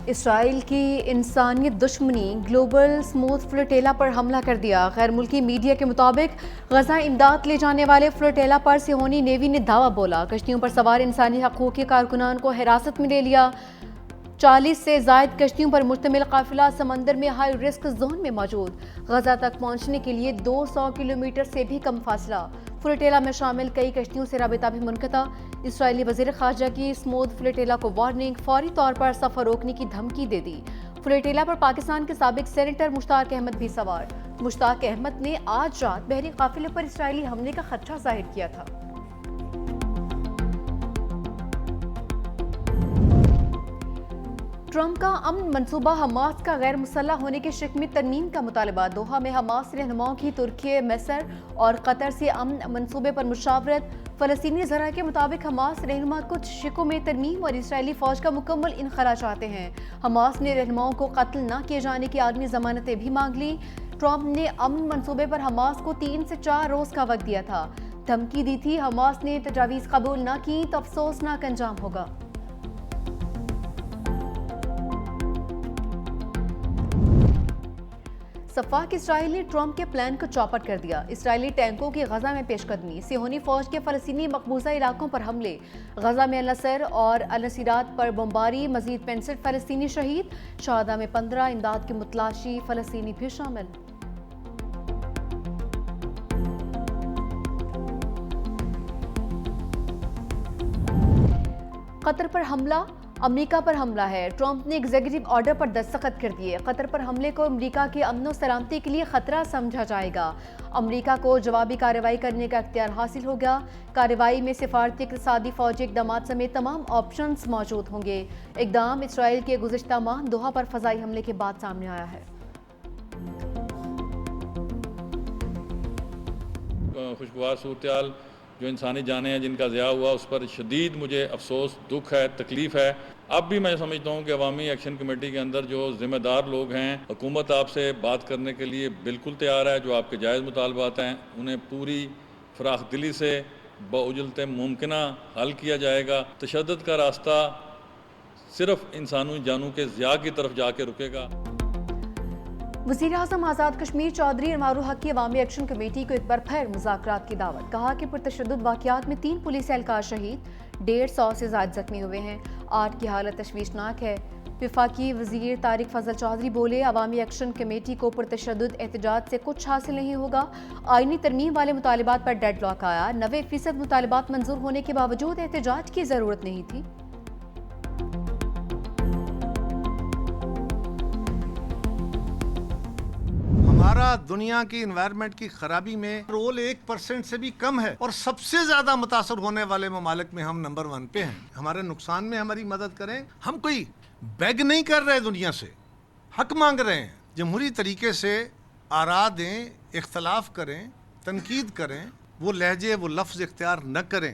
اسرائیل کی انسانیت دشمنی گلوبل اسموتھ فلوٹیلا پر حملہ کر دیا۔ غیر ملکی میڈیا کے مطابق غزہ امداد لے جانے والے فلوٹیلا پر صہیونی نیوی نے دعویٰ بولا۔ کشتیوں پر سوار انسانی حقوق کے کارکنان کو حراست میں لے لیا۔ 40 سے زائد کشتیوں پر مشتمل قافلہ سمندر میں ہائی رسک زون میں موجود۔ غزہ تک پہنچنے کے لیے 200 کلومیٹر سے بھی کم فاصلہ۔ فلوٹیلا میں شامل کئی کشتیوں سے رابطہ بھی منقطع۔ اسرائیلی وزیر خارجہ کی اسموتھ فلوٹیلا کو وارننگ، فوری طور پر سفر روکنے کی دھمکی دے دی۔ فلوٹیلا پر پاکستان کے سابق سینیٹر مشتاق احمد بھی سوار۔ مشتاق احمد نے آج رات بحری قافلے پر اسرائیلی حملے کا خدشہ ظاہر کیا تھا۔ ٹرمپ کا امن منصوبہ حماس کا غیر مسلح ہونے کے شق میں ترمیم کا مطالبہ۔ دوحہ میں حماس رہنماؤں کی ترکی، مصر اور قطر سے امن منصوبے پر مشاورت۔ فلسطینی ذرائع کے مطابق حماس رہنما کچھ شقوں میں ترمیم اور اسرائیلی فوج کا مکمل انخلا چاہتے ہیں۔ حماس نے رہنماؤں کو قتل نہ کیے جانے کی عالمی ضمانتیں بھی مانگ لیں۔ ٹرمپ نے امن منصوبے پر حماس کو 3 سے 4 روز کا وقت دیا تھا۔ دھمکی دی تھی حماس نے تجاویز قبول نہ کی تو افسوسناک انجام ہوگا۔ سفاک اسرائیل نے ٹرمپ کے پلان کو چوپٹ کر دیا۔ اسرائیلی ٹینکوں کی غزہ میں پیش قدمی، صہیونی فوج کے فلسطینی مقبوضہ علاقوں پر حملے، غزہ میں النصر اور النصیرات پر بمباری، مزید 65 فلسطینی شہید، شہداء میں 15 امداد کے متلاشی فلسطینی بھی شامل۔ قطر پر حملہ، امریکہ پر حملہ ہے۔ ٹرمپ نے ایگزیکٹو آرڈر پر دستخط کر دیے۔ قطر پر حملے کو امریکہ کی امن و سلامتی کے لیے خطرہ سمجھا جائے گا۔ امریکہ کو جوابی کارروائی کرنے کا اختیار حاصل ہوگا۔ کارروائی میں سفارتی، اقتصادی، فوجی اقدامات سمیت تمام آپشنز موجود ہوں گے۔ اقدام اسرائیل کے گزشتہ ماہ دوحہ پر فضائی حملے کے بعد سامنے آیا ہے۔ خوشگوار صورتحال جو انسانی جانیں ہیں جن کا ضیاع ہوا، اس پر شدید مجھے افسوس، دکھ ہے، تکلیف ہے۔ اب بھی میں سمجھتا ہوں کہ عوامی ایکشن کمیٹی کے اندر جو ذمہ دار لوگ ہیں، حکومت آپ سے بات کرنے کے لیے بالکل تیار ہے۔ جو آپ کے جائز مطالبات ہیں انہیں پوری فراخ دلی سے باوجلت ممکنہ حل کیا جائے گا۔ تشدد کا راستہ صرف انسانی جانوں کے ضیاع کی طرف جا کے رکے گا۔ وزیر اعظم آزاد کشمیر چودھری انوار الحق کی عوامی ایکشن کمیٹی کو ایک بار پھر مذاکرات کی دعوت۔ کہا کہ پرتشدد واقعات میں 3 پولیس اہلکار شہید، 150 سے زائد زخمی ہوئے ہیں، 8 کی حالت تشویشناک ہے۔ وفاقی وزیر طارق فضل چودھری بولے، عوامی ایکشن کمیٹی کو پرتشدد احتجاج سے کچھ حاصل نہیں ہوگا۔ آئینی ترمیم والے مطالبات پر ڈیڈ لاک آیا۔ 90% مطالبات منظور ہونے کے باوجود احتجاج کی ضرورت نہیں تھی۔ ہمارا دنیا کی انوائرمنٹ کی خرابی میں رول 1% سے بھی کم ہے، اور سب سے زیادہ متاثر ہونے والے ممالک میں ہم نمبر 1 پہ ہیں۔ ہمارے نقصان میں ہماری مدد کریں۔ ہم کوئی بیگ نہیں کر رہے، دنیا سے حق مانگ رہے ہیں۔ جمہوری طریقے سے آراء دیں، اختلاف کریں، تنقید کریں، وہ لہجے، وہ لفظ اختیار نہ کریں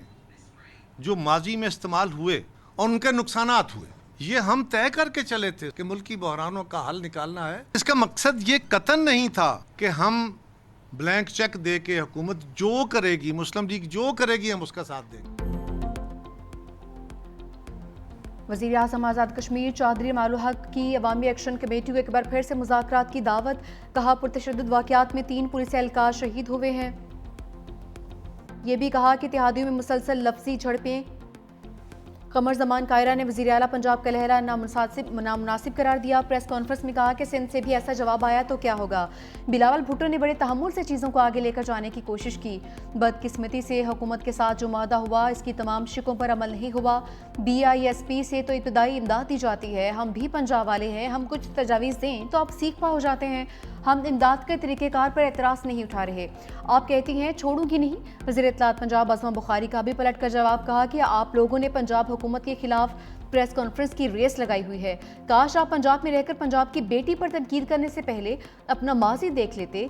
جو ماضی میں استعمال ہوئے اور ان کے نقصانات ہوئے۔ یہ ہم طے کر کے چلے تھے کہ ملکی بحرانوں کا حل نکالنا ہے۔ اس کا مقصد یہ قطعاً نہیں تھا کہ ہم بلینک چیک دے کے حکومت جو کرے گی، مسلم لیگ جو کرے گی، ہم اس کا ساتھ دیں گے۔ وزیر اعظم آزاد کشمیر چودھری انوار الحق کی عوامی ایکشن کمیٹی کو ایک بار پھر سے مذاکرات کی دعوت۔ کہا پرتشدد واقعات میں 3 پولیس اہلکار شہید ہوئے ہیں۔ یہ بھی کہا کہ اتحادیوں میں مسلسل لفظی جھڑپیں۔ قمر زمان قاہرہ نے وزیر اعلیٰ پنجاب کا لہرہ نامناسب قرار دیا۔ پریس کانفرنس میں کہا کہ سندھ سے بھی ایسا جواب آیا تو کیا ہوگا۔ بلاول بھٹو نے بڑے تحمل سے چیزوں کو آگے لے کر جانے کی کوشش کی۔ بدقسمتی سے حکومت کے ساتھ جو معاہدہ ہوا، اس کی تمام شقوں پر عمل نہیں ہوا۔ BISP سے تو ابتدائی امداد دی جاتی ہے، ہم بھی پنجاب والے ہیں، ہم کچھ تجاویز دیں تو آپ سیکھ پا ہو جاتے ہیں۔ ہم امداد کے طریقہ کار پر اعتراض نہیں اٹھا رہے۔ آپ کہتی ہیں چھوڑوں گی نہیں۔ وزیر اطلاعات پنجاب عظمہ بخاری کا بھی پلٹ کر جواب کہا کہ آپ لوگوں نے پنجاب حکومت کے خلاف پریس کانفرنس کی ریس لگائی ہوئی ہے۔ کاش آپ پنجاب میں رہ کر پنجاب کی بیٹی پر تنقید کرنے سے پہلے اپنا ماضی دیکھ لیتے۔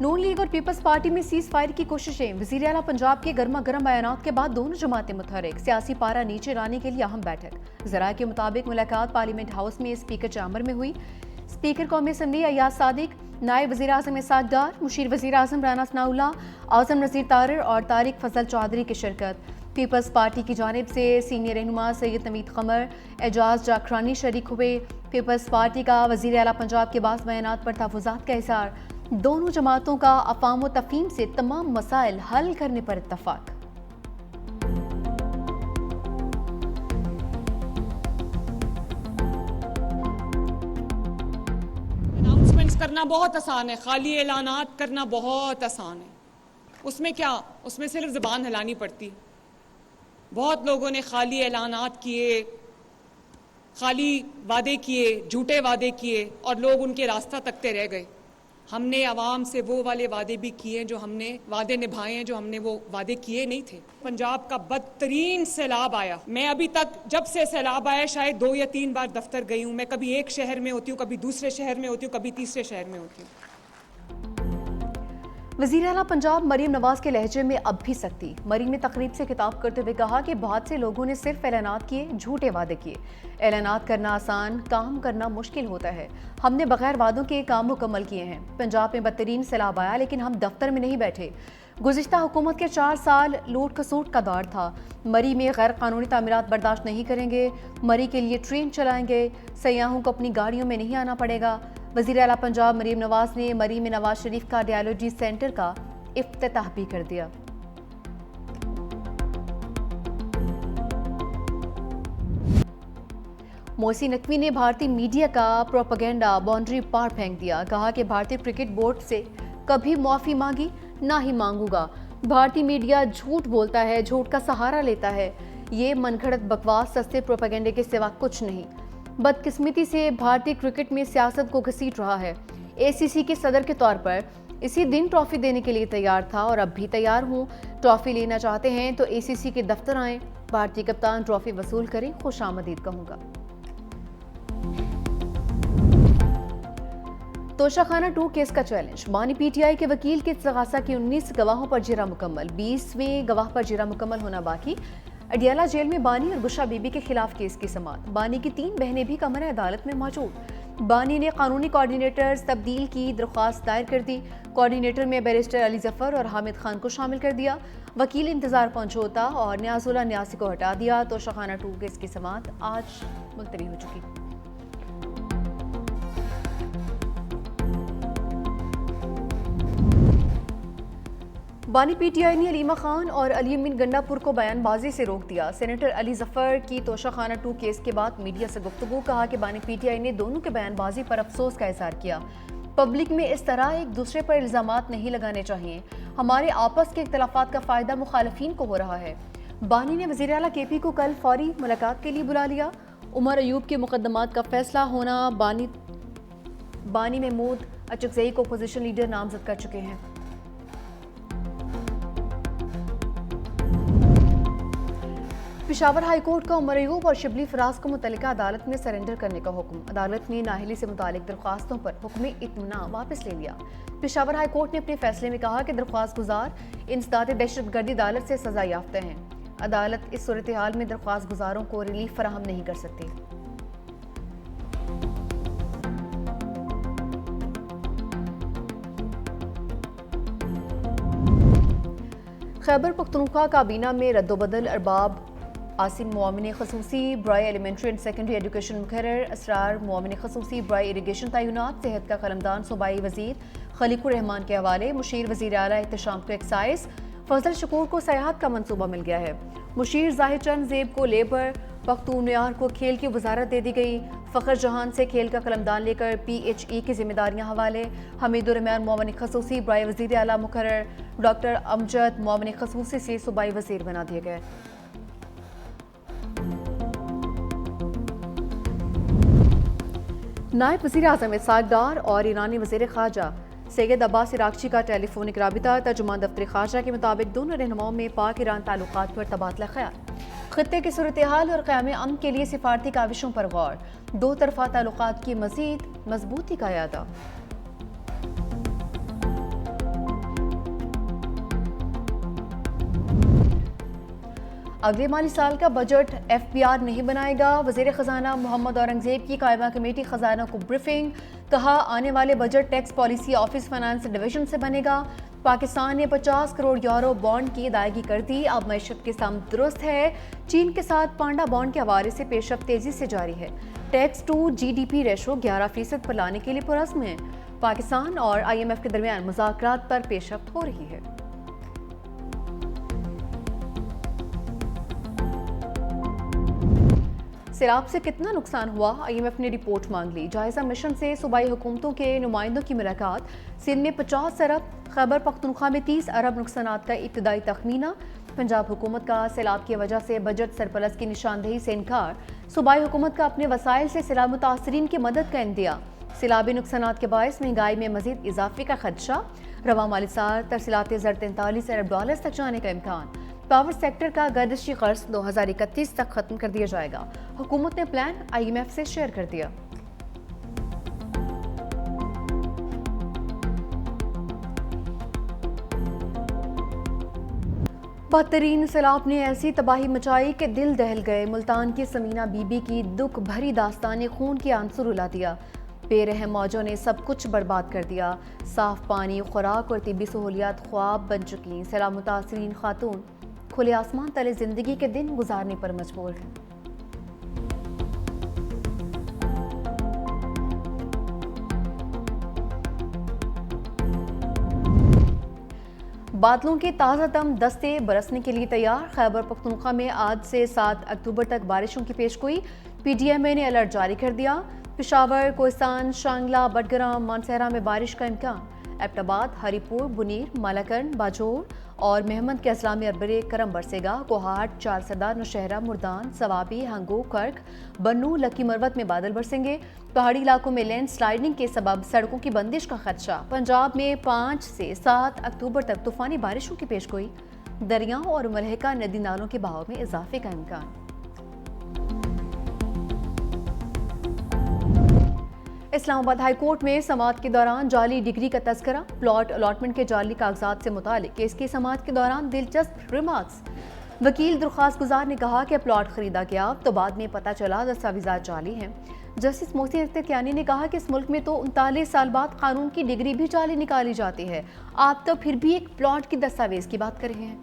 نون لیگ اور پیپلز پارٹی میں سیز فائر کی کوششیں۔ وزیر اعلیٰ پنجاب کے گرما گرم بیانات کے بعد دونوں جماعتیں متحرک، سیاسی پارا نیچے لانے کے لیے اہم بیٹھک۔ ذرائع کے مطابق ملاقات پارلیمنٹ ہاؤس میں اسپیکر چیمبر میں ہوئی۔ اسپیکر قومی اسمبلی ایاز صادق، نائب وزیر اعظم اسحاق ڈار، مشیر وزیر اعظم رانا ثناء اللہ، اعظم نذیر طارر اور طارق فضل چودھری کی شرکت۔ پیپلز پارٹی کی جانب سے سینئر رہنما سید نوید قمر، اعجاز جاکرانی شریک ہوئے۔ پیپلز پارٹی کا وزیر اعلیٰ پنجاب کے بعض بیانات پر تحفظات کا اظہار۔ دونوں جماعتوں کا افہام و تفہیم سے تمام مسائل حل کرنے پر اتفاق۔ اناؤنسمنٹس کرنا بہت آسان ہے، خالی اعلانات کرنا بہت آسان ہے۔ اس میں کیا، اس میں صرف زبان ہلانی پڑتی۔ بہت لوگوں نے خالی اعلانات کیے، خالی وعدے کیے، جھوٹے وعدے کیے، اور لوگ ان کے راستہ تکتے رہ گئے۔ ہم نے عوام سے وہ والے وعدے بھی کیے جو ہم نے وعدے نبھائے ہیں، جو ہم نے وہ وعدے کیے نہیں تھے۔ پنجاب کا بدترین سیلاب آیا، میں ابھی تک جب سے سیلاب آیا شاید 2 یا 3 بار دفتر گئی ہوں۔ میں کبھی ایک شہر میں ہوتی ہوں، کبھی دوسرے شہر میں ہوتی ہوں، کبھی تیسرے شہر میں ہوتی ہوں۔ وزیر اعلیٰ پنجاب مریم نواز کے لہجے میں اب بھی سختی۔ مریم نے تقریب سے خطاب کرتے ہوئے کہا کہ بہت سے لوگوں نے صرف اعلانات کیے، جھوٹے وعدے کیے۔ اعلانات کرنا آسان، کام کرنا مشکل ہوتا ہے۔ ہم نے بغیر وعدوں کے کام مکمل کیے ہیں۔ پنجاب میں بدترین سیلاب آیا لیکن ہم دفتر میں نہیں بیٹھے۔ گزشتہ حکومت کے 4 سال لوٹ کھسوٹ کا دور تھا۔ مری میں غیر قانونی تعمیرات برداشت نہیں کریں گے۔ مری کے لیے ٹرین چلائیں گے۔ سیاحوں کو اپنی گاڑیوں میں نہیں آنا پڑے گا۔ وزیر اعلیٰ پنجاب مریم نواز نے مری میں نواز شریف کا ڈائیالوجی سینٹر کا افتتاح بھی کر دیا۔ محسن نقوی نے بھارتی میڈیا کا پروپیگنڈا باؤنڈری پار پھینک دیا۔ کہا کہ بھارتی کرکٹ بورڈ سے کبھی معافی مانگی نہ ہی مانگوں گا۔ بھارتی میڈیا جھوٹ بولتا ہے، جھوٹ کا سہارا لیتا ہے۔ یہ من گھڑت بکواس سستے پروپیگنڈے کے سوا کچھ نہیں۔ بدقسمتی سے بھارتی کرکٹ میں سیاست کو گھسیٹ رہا ہے۔ اے سی سی کے صدر کے طور پر اسی دن ٹرافی دینے کے لیے تیار تھا اور اب بھی تیار ہوں۔ ٹرافی لینا چاہتے ہیں تو اے سی سی کے دفتر آئیں۔ بھارتی کپتان ٹرافی وصول کریں، خوش آمدید کہوں گا۔ توشہ خانہ 2 کیس کا چیلنج۔ بانی پی ٹی آئی کے وکیل کے استغاثہ کی 19 گواہوں پر جرا مکمل، 20ویں گواہ پر جرا مکمل ہونا باقی۔ اڈیالہ جیل میں بانی اور گشا بی بی کے خلاف کیس کی سماعت۔ بانی کی 3 بہنیں بھی کمرہ عدالت میں موجود۔ بانی نے قانونی کوارڈینیٹرز تبدیل کی درخواست دائر کر دی۔ کوارڈینیٹر میں بیرسٹر علی ظفر اور حامد خان کو شامل کر دیا۔ وکیل انتظار پنجھوتا اور نیاز اللہ نیازی کو ہٹا دیا۔ توشہ خانہ 2 کیس کی سماعت آج ملتوی ہو چکی۔ بانی پی ٹی آئی نے علیمہ خان اور علی امین گنڈا پور کو بیان بازی سے روک دیا۔ سینیٹر علی ظفر کی توشہ خانہ 2 کیس کے بعد میڈیا سے گفتگو۔ کہا کہ بانی پی ٹی آئی نے دونوں کے بیان بازی پر افسوس کا اظہار کیا۔ پبلک میں اس طرح ایک دوسرے پر الزامات نہیں لگانے چاہیے۔ ہمارے آپس کے اختلافات کا فائدہ مخالفین کو ہو رہا ہے۔ بانی نے وزیر اعلیٰ کے پی کو کل فوری ملاقات کے لیے بلا لیا۔ عمر ایوب کے مقدمات کا فیصلہ ہونا۔ بانی محمود اچکزئی کو اپوزیشن لیڈر نامزد کر چکے ہیں۔ پشاور ہائی کورٹ کا عمر ایوب اور شبلی فراز کو متعلقہ عدالت میں سرنڈر کرنے کا حکم۔ عدالت نے نااہلی سے متعلق درخواستوں پر حکم اطمینان واپس لے لیا۔ پشاور ہائی کورٹ نے اپنے فیصلے میں کہا کہ درخواست گزار انسداد دہشت گردی عدالت سے سزا یافتہ ہیں۔ عدالت اس صورتحال میں درخواست گزاروں کو ریلیف فراہم نہیں کر سکتی۔ خیبر پختونخوا کابینہ میں رد و بدل۔ ارباب عاصم معاون خصوصی برائے ایلیمنٹری اینڈ سیکنڈری ایجوکیشن مقرر، اسرار معاون خصوصی برائے اریگیشن تعینات، صحت کا قلمدان صوبائی وزیر خلیق الرحمان کے حوالے، مشیر وزیر اعلیٰ احتشام کو ایکسائز، فضل شکور کو سیاحت کا منصوبہ مل گیا ہے، مشیر ظاہر چند زیب کو لیبر، پختونیار کو کھیل کی وزارت دے دی گئی، فخر جہان سے کھیل کا قلمدان لے کر پی ایچ ای کی ذمہ داریاں حوالے، حمید الرحمان معاون خصوصی برائے وزیر اعلیٰ مقرر، ڈاکٹر امجد معاون خصوصی سے صوبائی وزیر بنا دیے گئے۔ نائب وزیر اعظم اسحاق ڈار اور ایرانی وزیر خارجہ سید عباس عراقچی کا ٹیلی فونک رابطہ۔ ترجمان دفتر خارجہ کے مطابق دونوں رہنماؤں میں پاک ایران تعلقات پر تبادلہ خیال، خطے کی صورتحال اور قیام امن کے لیے سفارتی کاوشوں پر غور، دو طرفہ تعلقات کی مزید مضبوطی کا اعادہ۔ اگلے مالی سال کا بجٹ ایف بی آر نہیں بنائے گا، وزیر خزانہ محمد اورنگزیب کی قائمہ کمیٹی خزانہ کو بریفنگ۔ کہا آنے والے budget tax policy office finance division سے بنے گا، پاکستان نے 50 کروڑ یورو بانڈ کی ادائیگی کر دی، اب معیشت کی سمت درست ہے۔ چین کے ساتھ پانڈا بانڈ کے حوالے سے پیش رفت تیزی سے جاری ہے۔ Tax to G D P ratio 11% پر لانے کے لیے پرعزم ہے۔ پاکستان اور آئی ایم ایف کے درمیان مذاکرات پر پیش رفت ہو رہی ہے۔ سیلاب سے کتنا نقصان ہوا، آئی ایم ایف نے رپورٹ مانگ لی۔ جائزہ مشن سے صوبائی حکومتوں کے نمائندوں کی ملاقات۔ سندھ میں 50 ارب، خیبر پختونخوا میں 30 ارب نقصانات کا ابتدائی تخمینہ۔ پنجاب حکومت کا سیلاب کی وجہ سے بجٹ سرپلس کی نشاندہی سے انکار۔ صوبائی حکومت کا اپنے وسائل سے سیلاب متاثرین کی مدد کا اندیا۔ سیلابی نقصانات کے باعث مہنگائی میں مزید اضافے کا خدشہ۔ رواں مالی سال ترسیلات زر 43 ارب ڈالرز تک جانے کا امکان۔ پاور سیکٹر کا گردشی قرض 2031 تک ختم کر دیا جائے گا۔ حکومت نے پلان آئی ایم ایف سے شیئر کر دیا۔ بدترین سیلاب نے ایسی تباہی مچائی کہ دل دہل گئے۔ ملتان کی سمینہ بی بی کی دکھ بھری داستان نے خون کے آنسو رلا دیا۔ بے رحم موجوں نے سب کچھ برباد کر دیا۔ صاف پانی، خوراک اور طبی سہولیات خواب بن چکی۔ سیلاب متاثرین خاتون کھلے آسمان تلے زندگی کے دن گزارنے پر مجبور ہیں۔ بادلوں کے تازہ دم دستے برسنے کے لیے تیار۔ خیبر پختونخوا میں آج سے 7 اکتوبر تک بارشوں کی پیشگوئی۔ پی ڈی ایم اے نے الرٹ جاری کر دیا۔ پشاور، کوہستان، شانگلہ، بٹگرام، مانسہرہ میں بارش کا امکان۔ ایبٹ آباد، ہری پور، بنیر، مالاکنڈ، باجوڑ اور مہمند کے اضلاع میں ابر کرم برسے گا۔ کوہاٹ، چارسدہ، نوشہرہ، مردان، سوابی، ہنگو، کرک، بنو، لکی مروت میں بادل برسیں گے۔ پہاڑی علاقوں میں لینڈ سلائیڈنگ کے سبب سڑکوں کی بندش کا خدشہ۔ پنجاب میں 5 سے 7 اکتوبر تک طوفانی بارشوں کی پیشگوئی۔ دریاؤں اور ملحقہ ندی نالوں کے بہاؤ میں اضافے کا امکان۔ اسلام آباد ہائی کورٹ میں سماعت کے دوران جعلی ڈگری کا تذکرہ۔ پلاٹ الاٹمنٹ کے جعلی کاغذات سے متعلق کیس کی سماعت کے دوران دلچسپ ریمارکس۔ وکیل درخواست گزار نے کہا کہ پلاٹ خریدا گیا تو بعد میں پتہ چلا دستاویزات جعلی ہیں۔ جسٹس محسن اختر کیانی نے کہا کہ اس ملک میں تو 39 سال بعد قانون کی ڈگری بھی جعلی نکالی جاتی ہے، آپ تو پھر بھی ایک پلاٹ کی دستاویز کی بات کر رہے ہیں۔